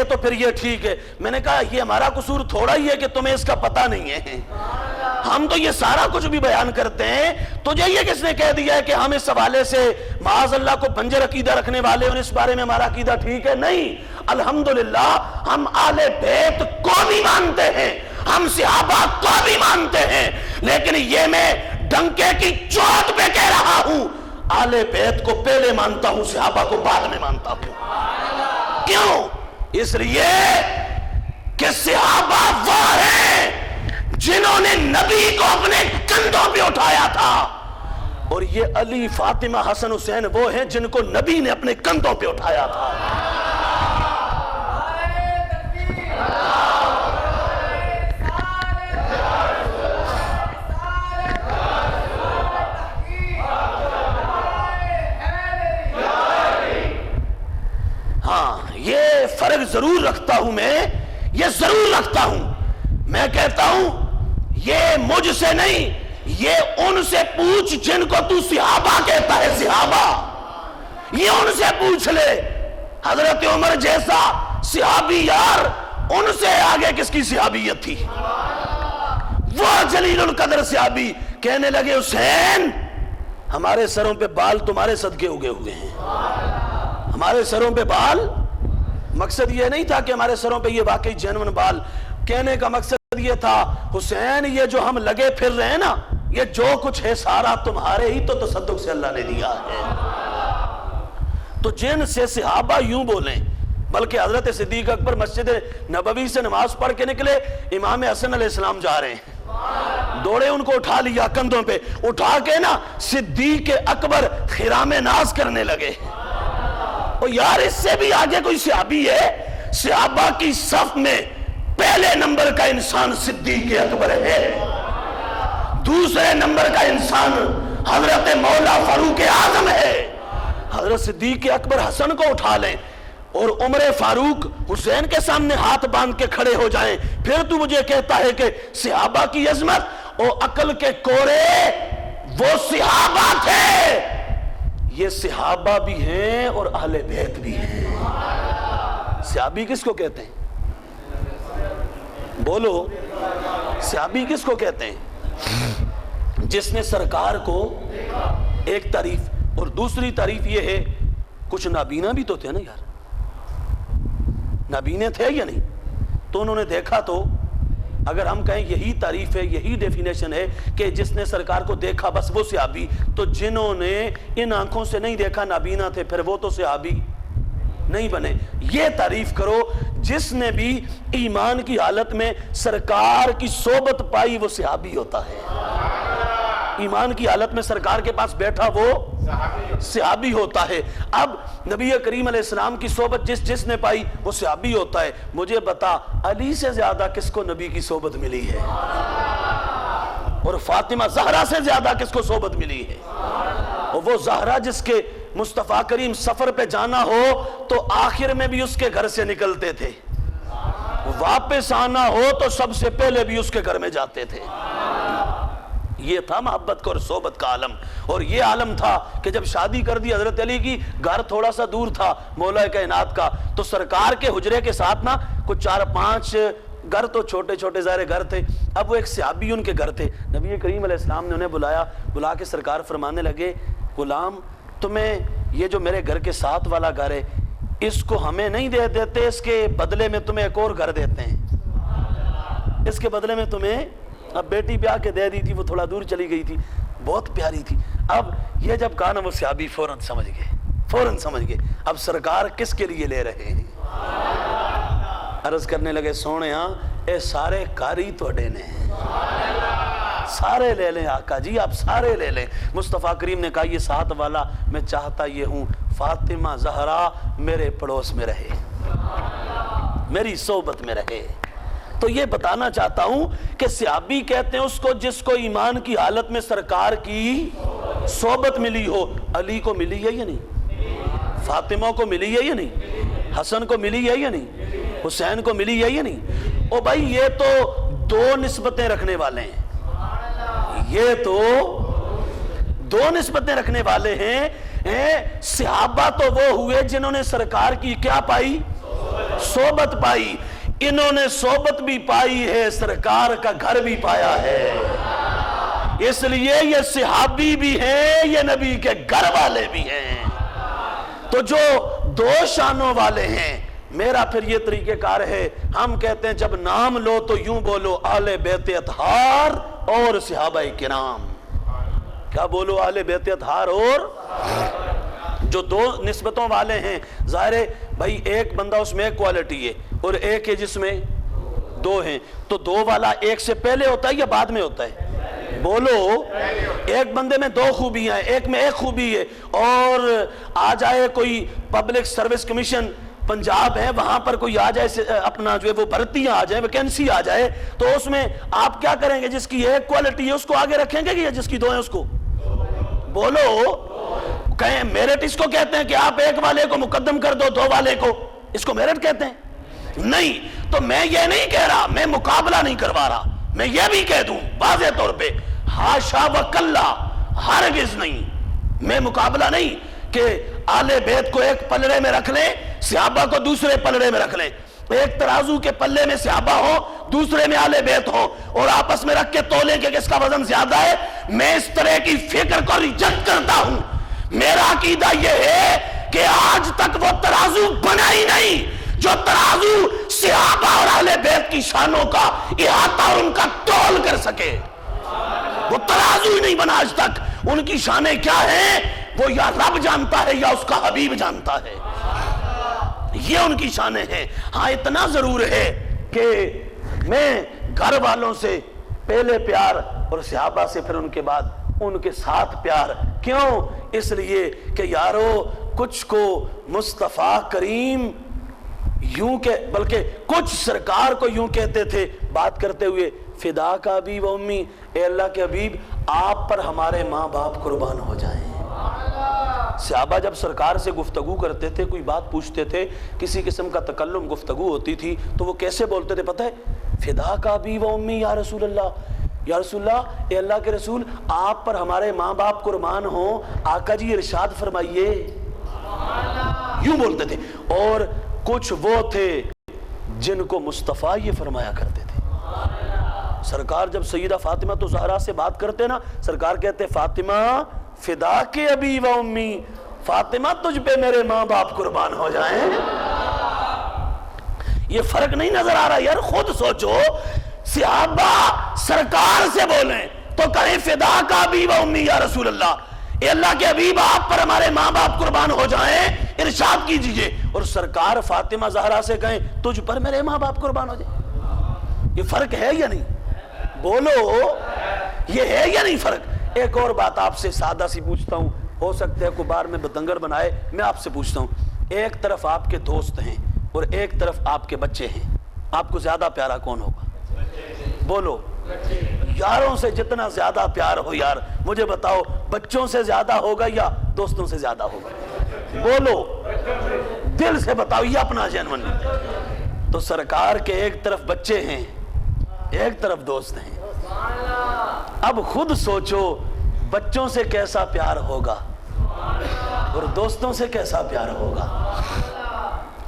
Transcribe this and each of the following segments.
یہ تو پھر یہ ٹھیک ہے. میں نے کہا یہ ہمارا قصور تھوڑا ہی ہے کہ تمہیں اس کا پتہ نہیں ہے, ہم تو یہ سارا کچھ بھی بیان کرتے ہیں. تجھے یہ کس نے کہہ دیا ہے کہ ہم اس حوالے سے معاذ اللہ کو بنجر عقیدہ رکھنے والے اور اس بارے میں ہمارا عقیدہ ٹھیک ہے؟ نہیں, الحمدللہ ہم آل بیت کو بھی مانتے ہیں, ہم صحابہ کو بھی مانتے ہیں, لیکن یہ میں ڈنکے کی چوٹ پہ کہہ رہا ہوں, آل بیت کو پہلے مانتا ہوں, صحابہ کو بعد میں مانتا ہوں. کیوں؟ اس لیے کہ صحابہ وہ ہیں جنہوں نے نبی کو اپنے کندھوں پہ اٹھایا تھا, اور یہ علی, فاطمہ, حسن, حسین وہ ہیں جن کو نبی نے اپنے کندھوں پہ اٹھایا تھا. ہاں, یہ فرق ضرور رکھتا ہوں میں, یہ ضرور رکھتا ہوں. میں کہتا ہوں یہ مجھ سے نہیں, یہ ان سے پوچھ جن کو تو صحابہ کہتا ہے. صحابہ یہ ان سے پوچھ لے. حضرت عمر جیسا صحابی یار, ان سے آگے کس کی صحابیت تھی؟ وہ جلیل القدر صحابی کہنے لگے حسین ہمارے سروں پہ بال تمہارے صدقے اگے ہوئے ہیں. ہمارے سروں پہ بال, مقصد یہ نہیں تھا کہ ہمارے سروں پہ یہ واقعی جینون بال, کہنے کا مقصد یہ تھا حسین یہ جو ہم لگے پھر رہے ہیں نا, یہ جو کچھ ہے سارا تمہارے ہی تو تصدق سے اللہ نے دیا ہے. تو جن سے صحابہ یوں بولیں, بلکہ حضرت صدیق اکبر مسجد نبوی سے نماز پڑھ کے نکلے, امام حسن علیہ السلام جا رہے ہیں, دوڑے ان کو اٹھا لیا, کندھوں پہ اٹھا کے نا صدیق اکبر خرام ناز کرنے لگے. اور یار اس سے بھی آگے کوئی صحابی ہے؟ صحابہ کی صف میں پہلے نمبر کا انسان صدیق اکبر ہے, دوسرے نمبر کا انسان حضرت مولا فاروق اعظم ہے. حضرت صدیق اکبر حسن کو اٹھا لیں اور عمر فاروق حسین کے سامنے ہاتھ باندھ کے کھڑے ہو جائیں, پھر تو مجھے کہتا ہے کہ صحابہ کی عظمت اور عقل کے کورے وہ صحابہ تھے. یہ صحابہ بھی ہیں اور اہل بیت بھی ہیں. صحابی کس کو کہتے ہیں؟ بولو, صحابی کس کو کہتے ہیں؟ جس نے سرکار کو, ایک تعریف, اور دوسری تعریف یہ ہے کچھ نابینا بھی تو تھے نا یار, نابینے تھے یا نہیں؟ تو انہوں نے دیکھا. تو اگر ہم کہیں یہی تعریف ہے, یہی ڈیفینیشن ہے کہ جس نے سرکار کو دیکھا بس وہ صحابی, تو جنہوں نے ان آنکھوں سے نہیں دیکھا نابینا تھے, پھر وہ تو صحابی نہیں بنے. یہ تعریف کرو جس نے بھی ایمان کی حالت میں سرکار کی صحبت پائی وہ صحابی ہوتا ہے. ایمان کی حالت میں سرکار کے پاس بیٹھا وہ صحابی ہوتا ہے. اب نبی کریم علیہ السلام کی صحبت جس نے پائی وہ صحابی ہوتا ہے. مجھے بتا علی سے زیادہ کس کو نبی کی صحبت ملی ہے؟ اور فاطمہ زہرا سے زیادہ کس کو صحبت ملی ہے؟ اور وہ زہرا جس کے مصطفیٰ کریم سفر پہ جانا ہو تو آخر میں بھی اس کے گھر سے نکلتے تھے, واپس آنا ہو تو سب سے پہلے بھی اس کے گھر میں جاتے تھے. یہ تھا محبت کا اور صحبت کا عالم. اور یہ عالم تھا کہ جب شادی کر دی حضرت علی کی, گھر تھوڑا سا دور تھا مولا کائنات کا, تو سرکار کے حجرے کے ساتھ نا کچھ 4-5 گھر, تو چھوٹے چھوٹے ظاہر گھر تھے. اب وہ ایک صحابی ان کے گھر تھے. نبی کریم علیہ السلام نے انہیں بلایا, بلا کے سرکار فرمانے لگے غلام تمہیں یہ جو میرے گھر کے ساتھ والا گھر ہے اس کو ہمیں نہیں دے دیتے, اس کے بدلے میں تمہیں ایک اور گھر دیتے ہیں, اس کے بدلے میں تمہیں. اب بیٹی بیاہ کے دے دی تھی, وہ تھوڑا دور چلی گئی تھی, بہت پیاری تھی. اب یہ جب کہا نا وہ صحابی فوراً سمجھ گئے اب سرکار کس کے لیے لے رہے ہیں. عرض کرنے لگے سونے ہاں اے سارے کاری توڑے نے, سارے لے لیں آقا جی, آپ سارے لے لیں. مصطفیٰ کریم نے کہا یہ ساتھ والا میں چاہتا یہ ہوں فاطمہ زہرا میرے پڑوس میں رہے, میری صحبت میں رہے. تو یہ بتانا چاہتا ہوں کہ صحابی کہتے ہیں اس کو جس کو ایمان کی حالت میں سرکار کی صحبت ملی ہو. علی کو ملی ہے یا نہیں؟ فاطمہ کو ملی ہے یا نہیں؟ حسن کو ملی ہے یا نہیں؟ حسین کو ملی ہے یا نہیں؟ او بھائی یہ تو 2 نسبتیں رکھنے والے ہیں, یہ تو 2 نسبتیں رکھنے والے ہیں. صحابہ تو وہ ہوئے جنہوں نے سرکار کی کیا پائی؟ صحبت پائی. انہوں نے صحبت بھی پائی ہے, سرکار کا گھر بھی پایا ہے, اس لیے یہ صحابی بھی ہیں, یہ نبی کے گھر والے بھی ہیں. تو جو دو شانوں والے ہیں, میرا پھر یہ طریقہ کار ہے, ہم کہتے ہیں جب نام لو تو یوں بولو اہل بیت اطہار اور صحابہ کرام. کیا بولو؟ اہل بیت اطہار اور جو دو نسبتوں والے ہیں. ظاہر ہے بھائی ایک بندہ اس میں ایک کوالٹی ہے اور ایک ہے جس میں دو ہیں, تو دو والا ایک سے پہلے ہوتا ہے یا بعد میں ہوتا ہے؟ بولو. ایک بندے میں دو خوبیاں ہیں, ایک میں ایک خوبی ہے, اور آ جائے کوئی پبلک سروس کمیشن پنجاب ہے, وہاں پر کوئی آ جائے اپنا جو ہے وہ بھرتیاں آ جائیں, ویکینسی آ جائے, تو اس میں آپ کیا کریں گے؟ جس کی ایک کوالٹی ہے اس کو آگے رکھیں گے یا جس کی دو ہیں اس کو؟ بولو. کہیں میرٹ اس کو کہتے ہیں کہ آپ ایک والے کو مقدم کر دو دو والے کو, اس کو میرٹ کہتے ہیں؟ نہیں. تو میں یہ نہیں کہہ رہا, میں مقابلہ نہیں کروا رہا, میں یہ بھی کہہ دوں واضح طور پہ, حاشا و کلا, ہرگز نہیں. میں مقابلہ نہیں کہ آل بیت کو ایک پلڑے میں رکھ لیں, صحابہ کو دوسرے پلڑے میں رکھ لیں, ایک ترازو کے پلے میں صحابہ ہو, دوسرے میں آل بیت ہو, اور آپس میں رکھ کے تولیں کہ کس کا وزن زیادہ ہے. میں اس طرح کی فکر کو ریجیکٹ کرتا ہوں. میرا عقیدہ یہ ہے کہ آج تک وہ ترازو بنا ہی نہیں جو ترازو صحابہ اور اہل بیت کی شانوں کا احاطہ اور ان کا تول کر سکے. وہ ترازو ہی نہیں بنا آج تک. ان کی شانیں کیا ہیں وہ یا رب جانتا ہے یا اس کا حبیب جانتا ہے, یہ ان کی شانیں ہیں. ہاں اتنا ضرور ہے کہ میں گھر والوں سے پہلے پیار اور صحابہ سے پھر ان کے بعد ان کے ساتھ پیار. کیوں؟ اس لیے کہ یارو کچھ کو مصطفیٰ کریم یوں کہ بلکہ کچھ سرکار کو یوں کہتے تھے بات کرتے ہوئے, فدا کا ابی و امی, اے اللہ کے حبیب آپ پر ہمارے ماں باپ قربان ہو جائیں. صحابہ جب سرکار سے گفتگو کرتے تھے, کوئی بات پوچھتے تھے, کسی قسم کا تکلم گفتگو ہوتی تھی, تو وہ کیسے بولتے تھے پتہ ہے؟ فدا کا ابی و امی یا رسول اللہ, یا رسول اللہ, اے اللہ کے رسول آپ پر ہمارے ماں باپ قربان ہوں, آقا جی ارشاد فرمائیے. یوں بولتے تھے. اور کچھ وہ تھے جن کو مصطفیٰ یہ فرمایا کرتے تھے. سرکار جب سیدہ فاطمہ تو زہرا سے بات کرتے نا, سرکار کہتے فاطمہ فدا کے ابی و امی, فاطمہ تجھ پہ میرے ماں باپ قربان ہو جائیں. یہ فرق نہیں نظر آ رہا یار؟ خود سوچو, صحابہ سرکار سے بولیں تو کہیں فدا کا ابی و امی یا رسول اللہ, اے اللہ کے حبیب آپ پر ہمارے ماں باپ قربان ہو جائیں, ارشاد کیجئے. اور سرکار فاطمہ زہرا سے کہیں تجھ پر میرے ماں باپ قربان ہو جائیں. یہ فرق ہے یا نہیں؟ بولو, یہ ہے یا نہیں فرق؟ ایک اور بات آپ سے سادہ سی پوچھتا ہوں, ہو سکتا ہے کوئی بار میں بتنگر بنائے, میں آپ سے پوچھتا ہوں, ایک طرف آپ کے دوست ہیں اور ایک طرف آپ کے بچے ہیں, آپ کو زیادہ پیارا کون ہوگا؟ بولو. یاروں سے جتنا زیادہ پیار ہو یار, مجھے بتاؤ بچوں سے زیادہ ہوگا یا دوستوں سے زیادہ ہوگا؟ بولو, دل سے بتاؤ, یہ اپنا جنون. تو سرکار کے ایک طرف بچے ہیں, ایک طرف دوست ہیں. اب خود سوچو بچوں سے کیسا پیار ہوگا اور دوستوں سے کیسا پیار ہوگا.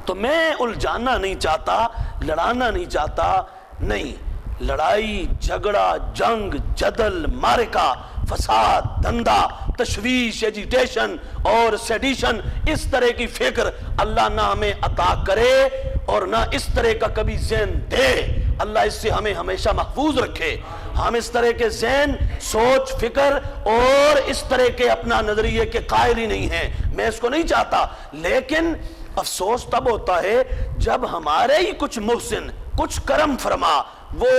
تو میں الجھانا نہیں چاہتا, لڑانا نہیں چاہتا, نہیں. لڑائی, جھگڑا, جنگ, جدل, معرکہ, فساد, دھندا, تشویش, ایجیٹیشن اور سیڈیشن, اس طرح کی فکر اللہ نہ ہمیں عطا کرے اور نہ اس طرح کا کبھی ذہن دے. اللہ اس سے ہمیں ہمیشہ محفوظ رکھے. ہم اس طرح کے ذہن, سوچ, فکر اور اس طرح کے اپنا نظریے کے قائل ہی نہیں ہیں. میں اس کو نہیں چاہتا, لیکن افسوس تب ہوتا ہے جب ہمارے ہی کچھ محسن, کچھ کرم فرما وہ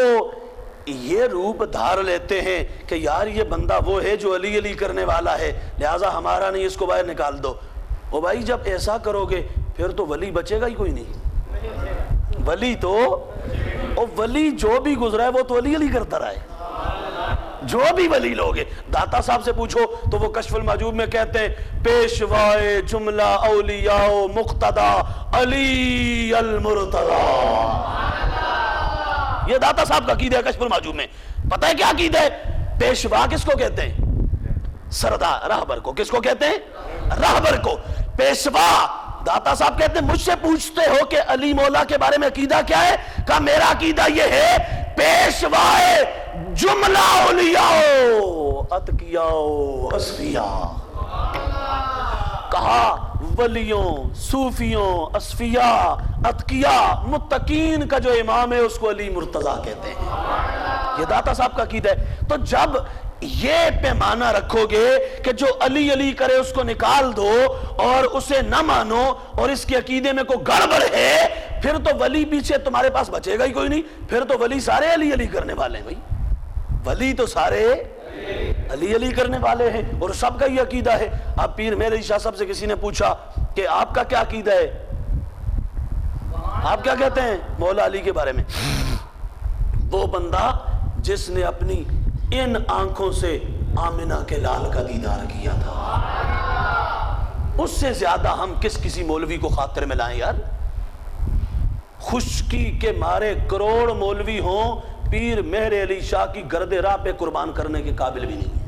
یہ روپ دھار لیتے ہیں کہ یار یہ بندہ وہ ہے جو علی علی کرنے والا ہے, لہٰذا ہمارا نہیں, اس کو باہر نکال دو. او بھائی جب ایسا کرو گے پھر تو ولی بچے گا ہی کوئی نہیں. ولی تو ولی جو بھی گزرا ہے وہ تو علی علی کرتا رہا ہے. جو بھی ولی لوگ ہیں, داتا صاحب سے پوچھو تو وہ کشف المحجوب میں کہتے ہیں پیشوائے جملہ اولیاء مقتدا علی المرتضی. یہ داتا صاحب کا عقیدہ ہے کشف المحجوب میں. پتہ ہے کیا عقیدہ ہے؟ پیشوا کس کو کہتے ہیں؟ سردار, راہبر کو. کس کو کہتے ہیں؟ راہبر کو. پیشوا داتا صاحب کہتے ہیں مجھ سے پوچھتے ہو کہ علی مولا کے بارے میں عقیدہ کیا ہے؟ کہا میرا عقیدہ یہ ہے پیشوائے جملہ اولیاء اتقیاء اصفیاء. کہا ولیوں صوفیوں اصفیاء اتقیاء متقین کا جو امام ہے اس کو علی مرتضیٰ کہتے ہیں. یہ داتا صاحب کا عقیدہ ہے. تو جب یہ پیمانہ رکھو گے کہ جو علی علی کرے اس کو نکال دو اور اسے نہ مانو اور اس کے عقیدے میں کوئی گڑبڑ ہے، پھر تو ولی پیچھے تمہارے پاس بچے گا ہی کوئی نہیں. پھر تو ولی سارے علی علی کرنے والے ہیں. بھائی ولی تو سارے علی علی کرنے والے ہیں اور سب کا یہ عقیدہ ہے. اب پیر مہر علی شاہ صاحب سے کسی نے پوچھا کہ آپ کا کیا عقیدہ ہے، آپ کیا کہتے ہیں مولا علی کے بارے میں؟ وہ بندہ جس نے اپنی ان آنکھوں سے آمنہ کے لال کا دیدار کیا تھا، اس سے زیادہ ہم کسی مولوی کو خاطر میں لائیں یار؟ خشکی کے مارے کروڑ مولوی ہوں، پیر مہر علی شاہ کی گرد راہ پہ قربان کرنے کے قابل بھی نہیں ہے.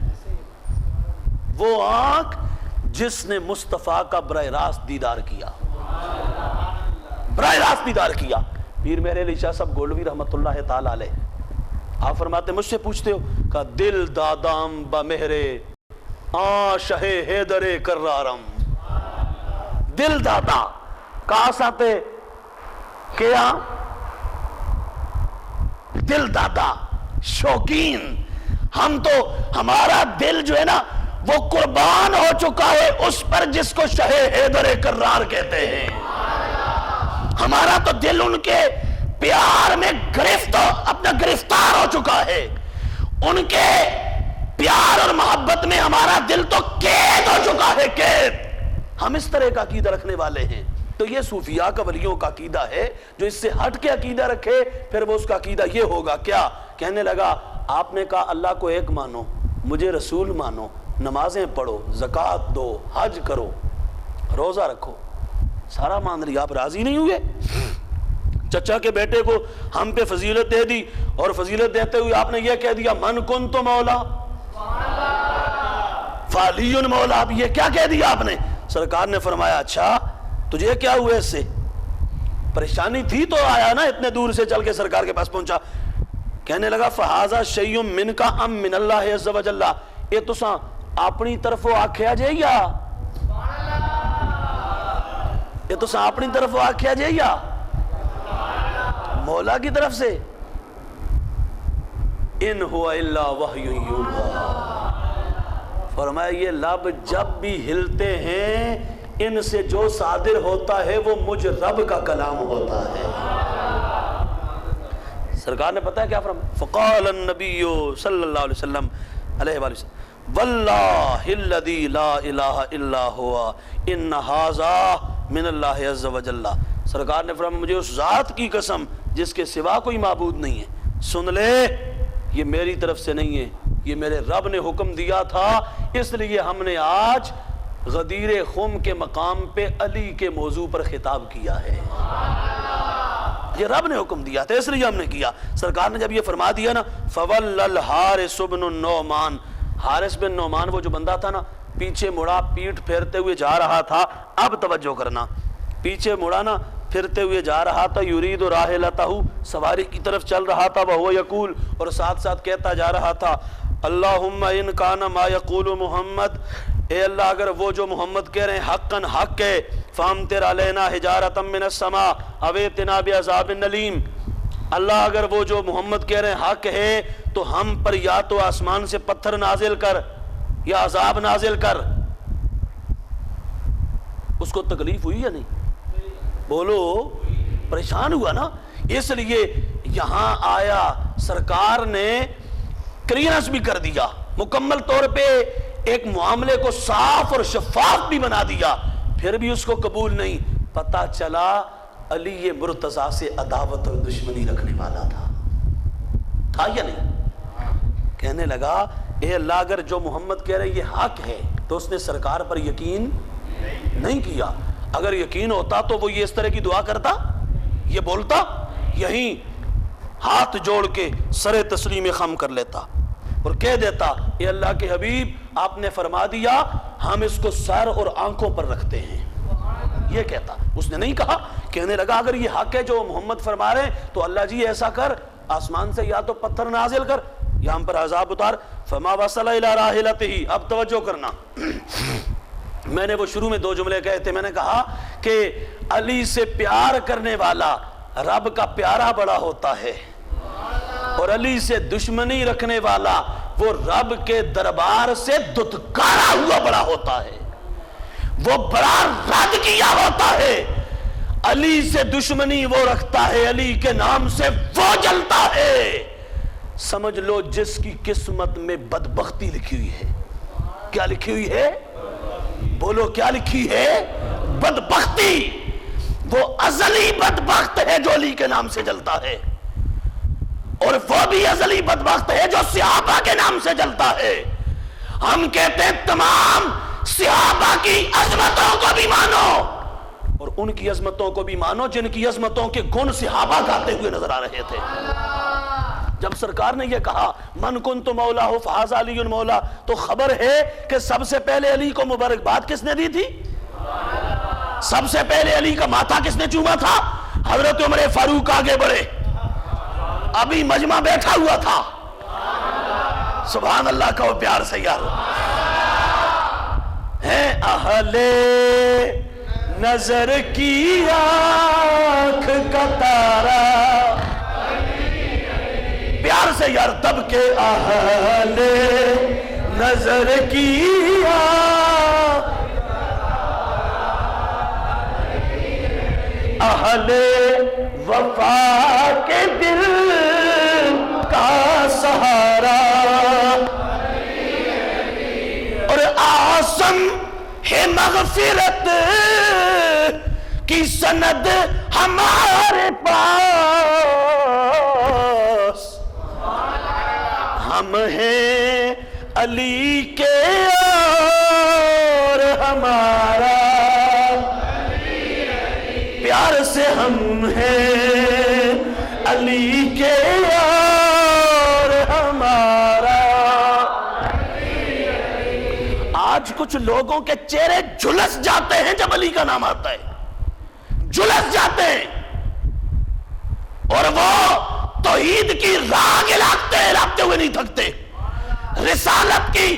وہ آنکھ جس نے مصطفیٰ کا براہ راست دیدار کیا، براہ راست دیدار کیا. پیر مہر علی شاہ صاحب گولوی رحمت اللہ تعالی علیہ، آپ فرماتے مجھ سے پوچھتے ہو کہ دل دادام با مہرے آ شہ حیدر کرارم. دل دادا کہاں ساتے کیا؟ دل دادا شوقین. ہم تو ہمارا دل جو ہے نا وہ قربان ہو چکا ہے اس پر جس کو شہ حیدر کرار کہتے ہیں. ہمارا تو دل ان کے پیار میں اپنا گرفتار ہو چکا ہے. ان کے پیار اور محبت میں ہمارا دل تو قید ہو چکا ہے، قید. ہم اس طرح کا عقیدہ رکھنے والے ہیں. تو یہ صوفیاء کا ولیوں کا عقیدہ ہے. جو اس سے ہٹ کے عقیدہ رکھے پھر وہ اس کا عقیدہ یہ ہوگا کیا؟ کہنے لگا آپ نے کہا اللہ کو ایک مانو، مجھے رسول مانو، نمازیں پڑھو، زکوٰۃ دو، حج کرو، روزہ رکھو، سارا مان لیا. آپ راضی نہیں ہوئے؟ چچا کے بیٹے کو ہم پہ فضیلت دے دی اور فضیلت دیتے ہوئے آپ نے یہ کہہ دیا من کنت مولا فعلی مولا. اب یہ کیا کہہ دیا آپ نے؟ سرکار نے فرمایا اچھا تجھے کیا ہوا اس سے؟ پریشانی تھی تو آیا نا، اتنے دور سے چل کے سرکار کے پاس پہنچا. کہنے لگا فہذا شیء من کا ام من اللہ عز وجل. یہ تساں اپنی طرفوں آکھیا جے یا یہ تساں اپنی طرفوں آکھیا جے یا مولا کی طرف سے؟ ان ہوا الا وحی یوحی. فرمایا یہ لب جب بھی ہلتے ہیں ان سے جو صادر ہوتا ہے وہ مجھ رب کا کلام ہوتا ہے. سرکار نے پتہ ہے کیا فرمایا؟ فقال النبی صلی اللہ علیہ وسلم واللہ الذی لا الہ الا ہوا ان ھذا من اللہ عز وجل. سرکار نے فرمایا مجھے اس ذات کی قسم جس کے سوا کوئی معبود نہیں ہے، سن لے یہ میری طرف سے نہیں ہے، یہ میرے رب نے حکم دیا تھا. اس لیے ہم نے آج غدیر خم کے مقام پہ علی کے موضوع پر خطاب کیا ہے. یہ رب نے حکم دیا تھا اس لیے ہم نے کیا. سرکار نے جب یہ فرما دیا نا فول الحارث بن النعمان، حارث بن نعمان وہ جو بندہ تھا نا پیچھے مڑا پیٹھ پھیرتے ہوئے جا رہا تھا. اب توجہ کرنا، پیچھے مڑا نا پھرتے ہوئے جا رہا تھا، یرید راحلتہ سواری کی طرف چل رہا تھا، وہ یقول اور ساتھ ساتھ کہتا جا رہا تھا اللہم ان کان ما یقول محمد، اے اللہ اگر وہ جو محمد کہہ رہے ہیں حقاً حق ہے فامطر علینا حجارۃ من السماء او ائتنا بعذاب الیم. اللہ اگر وہ جو محمد کہہ رہے ہیں حق ہے تو ہم پر یا تو آسمان سے پتھر نازل کر یا عذاب نازل کر. اس کو تکلیف ہوئی یا نہیں؟ بولو پریشان ہوا نا. اس لیے یہاں آیا سرکار نے کلیئرنس بھی کر دیا، مکمل طور پہ ایک معاملے کو صاف اور شفاف بھی بنا دیا. پھر بھی اس کو قبول نہیں. پتہ چلا علی مرتضیٰ سے عداوت اور دشمنی رکھنے والا تھا یا نہیں؟ کہنے لگا اے اللہ اگر جو محمد کہہ رہے یہ حق ہے تو اس نے سرکار پر یقین نہیں کیا. اگر یقین ہوتا تو وہ یہ اس طرح کی دعا کرتا، یہ بولتا، یہیں ہاتھ جوڑ کے سر تسلیم خم کر لیتا اور کہہ دیتا اے اللہ کے حبیب آپ نے فرما دیا ہم اس کو سر اور آنکھوں پر رکھتے ہیں. یہ کہتا. اس نے نہیں کہا. کہنے لگا اگر یہ حق ہے جو محمد فرما رہے ہیں تو اللہ جی ایسا کر آسمان سے یا تو پتھر نازل کر یا ہم پر عذاب اتار. فما وصل الى راحلته. اب توجہ کرنا, میں نے وہ شروع میں 2 جملے کہے تھے. میں نے کہا کہ علی سے پیار کرنے والا رب کا پیارا بڑا ہوتا ہے, اور علی سے دشمنی رکھنے والا وہ رب کے دربار سے دتکارا ہوا بڑا ہوتا ہے, وہ بڑا رد کیا ہوتا ہے. علی سے دشمنی وہ رکھتا ہے, علی کے نام سے وہ جلتا ہے. سمجھ لو جس کی قسمت میں بدبختی لکھی ہوئی ہے. کیا لکھی ہوئی ہے؟ بولو کیا لکھی ہے؟ بدبختی. وہ ازلی بدبخت ہے جو علی کے نام سے جلتا ہے, اور وہ بھی ازلی بدبخت ہے جو صحابہ کے نام سے جلتا ہے. ہم کہتے ہیں تمام صحابہ کی عظمتوں کو بھی مانو اور ان کی عظمتوں کو بھی مانو جن کی عظمتوں کے گن صحابہ گاتے ہوئے نظر آ رہے تھے. جب سرکار نے یہ کہا من کنت مولا ہو فہذا علی مولا, تو خبر ہے کہ سب سے پہلے علی کو مبارکباد کس نے دی تھی؟ سب سے پہلے علی کا ماتھا کس نے چوما تھا؟ حضرت عمر فاروق آگے بڑھے, ابھی مجمع بیٹھا ہوا تھا. سبحان اللہ کہو پیار سے یار. ہے اہل نظر کی آنکھ کا تارا, پیار سے یار تب کے اہل نظر کی آنکھ, اہل وفا کے دل کا سہارا, اور آسم ہے مغفرت کی سند ہمارے پاس. ہم ہیں علی کے اور ہمارا, پیار سے ہم ہیں علی کے اور ہمارا. آج کچھ لوگوں کے چہرے جھلس جاتے ہیں جب علی کا نام آتا ہے, جھلس جاتے ہیں, اور وہ توحید کی راہ لاتے ہوئے نہیں تھکتے, رسالت کی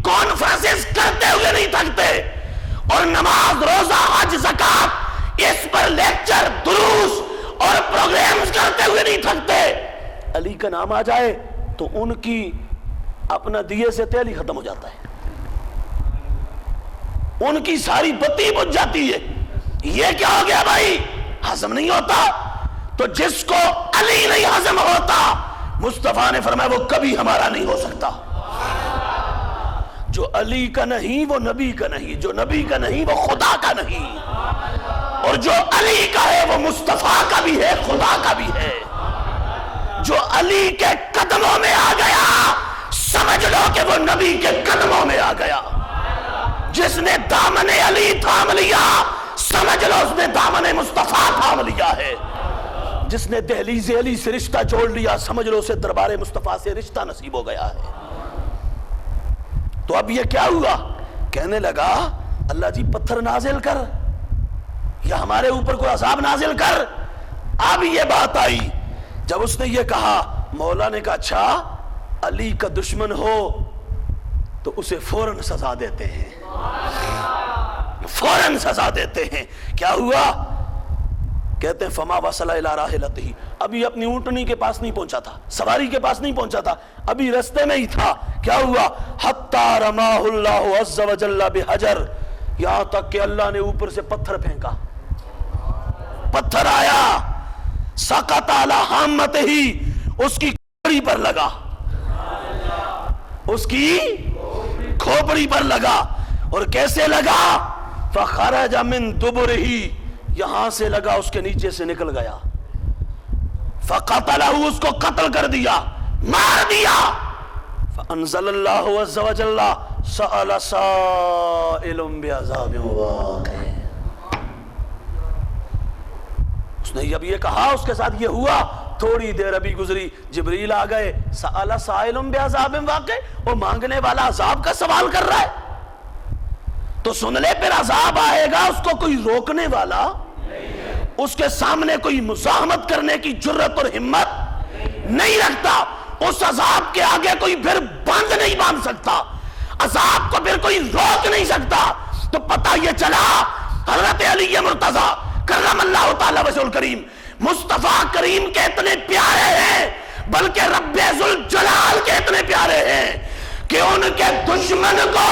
کانفرنسز کرتے ہوئے نہیں تھکتے, اور نماز روزہ حج زکات اس پر لیکچر دروس اور پروگرامز کرتے ہوئے نہیں تھکتے. علی کا نام آ جائے تو ان کی اپنا دیے سے تیل ہی ختم ہو جاتا ہے, ان کی ساری بتی بجھ جاتی ہے. یہ کیا ہو گیا بھائی؟ ہضم نہیں ہوتا. تو جس کو علی نہیں ہضم ہوتا, مصطفیٰ نے فرمایا وہ کبھی ہمارا نہیں ہو سکتا. جو علی کا نہیں وہ نبی کا نہیں, جو نبی کا نہیں وہ خدا کا نہیں, اور جو علی کا ہے وہ مصطفیٰ کا بھی ہے, خدا کا بھی ہے. جو علی کے قدموں میں آ گیا سمجھ لو کہ وہ نبی کے قدموں میں آ گیا. جس نے دامن علی تھام لیا سمجھ لو اس نے دامن مصطفیٰ تھام لیا ہے. جس نے دہلیز علی سے رشتہ جوڑ لیا سمجھ لو اسے دربار مصطفیٰ سے رشتہ نصیب ہو گیا ہے. تو اب یہ کیا ہوا؟ کہنے لگا اللہ جی پتھر نازل کر یا ہمارے اوپر کوئی عذاب نازل کر. اب یہ بات آئی جب اس نے یہ کہا, مولا نے کہا اچھا علی کا دشمن ہو تو اسے فوراً سزا دیتے ہیں, فوراً سزا دیتے ہیں. کیا ہوا؟ کہتے ہیں فما وصل الى راحلته. ابھی اپنی اونٹنی کے پاس نہیں پہنچا تھا, سواری کے پاس نہیں پہنچا تھا, ابھی رستے میں ہی تھا. کیا ہوا؟ حتی رماہ اللہ عز وجل بحجر, یہاں تک کہ اللہ نے اوپر سے پتھر پھینکا, پتھر آیا, سقط علی حامتہ, اس کی کھوپڑی پر لگا, اس کی کھوپڑی پر لگا. اور کیسے لگا؟ فخرج من دبرہ, یہاں سے لگا اس کے نیچے سے نکل گیا. فقتلہ, اس کو قتل کر دیا, مار دیا. فانزل اللہ عز وجل سأل سائل بعذاب واقع. اس نے جب یہ کہا اس کے ساتھ یہ ہوا, تھوڑی دیر ابھی گزری جبریل آ گئے, سأل سائل بعذاب واقع, اور مانگنے والا عذاب کا سوال کر رہا ہے. تو سن لے پھر عذاب آئے گا، اس کو کوئی روکنے والا، اس کے سامنے کوئی مزاحمت کرنے کی جرت اور ہمت نہیں رکھتا، اس عذاب کے آگے کوئی پھر بند نہیں باندھ سکتا، عذاب کو پھر کوئی روک نہیں سکتا۔ تو پتہ یہ چلا حضرت علی مرتضی کرم اللہ تعالی وجہ الکریم مصطفیٰ کریم کے اتنے پیارے ہیں، بلکہ رب ذوالجلال کے اتنے پیارے ہیں کہ ان کے دشمن کو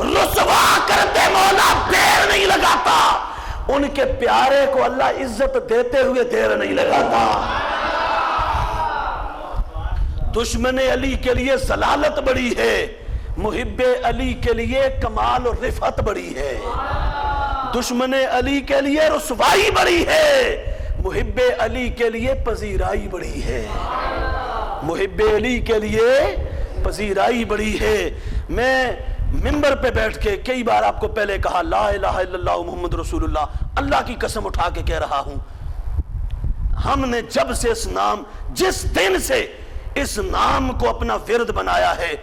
رسوا کرتے مولا دیر نہیں لگاتا، ان کے پیارے کو اللہ عزت دیتے ہوئے دیر نہیں لگاتا۔ دشمن علی کے لیے ضلالت بڑی ہے، محب علی کے لیے کمال اور رفعت بڑی ہے، دشمن علی کے لیے رسوائی بڑی ہے، محب علی کے لیے پذیرائی بڑی ہے، محب علی کے لیے پذیرائی بڑی ہے۔ میں منبر پہ بیٹھ کے کئی بار آپ کو پہلے کہا لا الہ الا اللہ محمد رسول اللہ، اللہ کی قسم اٹھا کے کہہ رہا ہوں، ہم نے جب سے جس دن سے اس نام کو اپنا ورد بنایا ہے،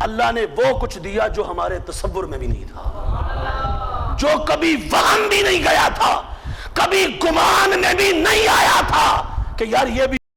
اللہ نے وہ کچھ دیا جو ہمارے تصور میں بھی نہیں تھا، جو کبھی وہم بھی نہیں گیا تھا، کبھی گمان میں بھی نہیں آیا تھا کہ یار یہ بھی